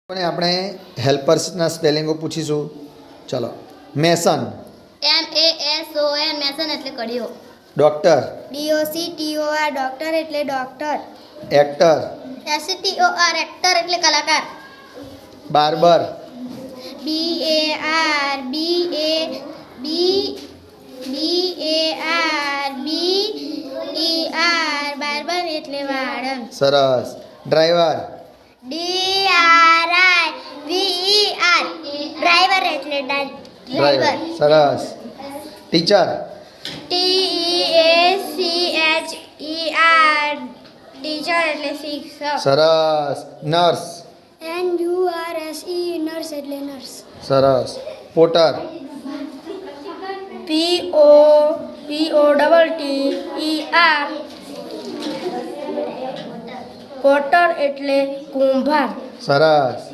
પણ આપણે હેલ્પર્સના સ્પેલિંગો પૂછીશું. ચલો. મેસન. MESON મેસન એટલે કડીઓ. ડોક્ટર. DOCTOR ડોક્ટર એટલે ડોક્ટર. એક્ટર. STOR એક્ટર એટલે કલાકાર. બાર્બર. BARBER બાર્બર એટલે વાળંદ. સરસ. ડ્રાઈવર. DRIVER ડ્રાઈવર એટલે ડ્રાઈવર. સરસ. ટીચર. TEACHER ટીચર એટલે શિક્ષક. સરસ. નર્સ. NURSE નર્સ એટલે નર્સ. સરસ. પોટર. POTTER પોટર એટલે કુંભાર. સરસ.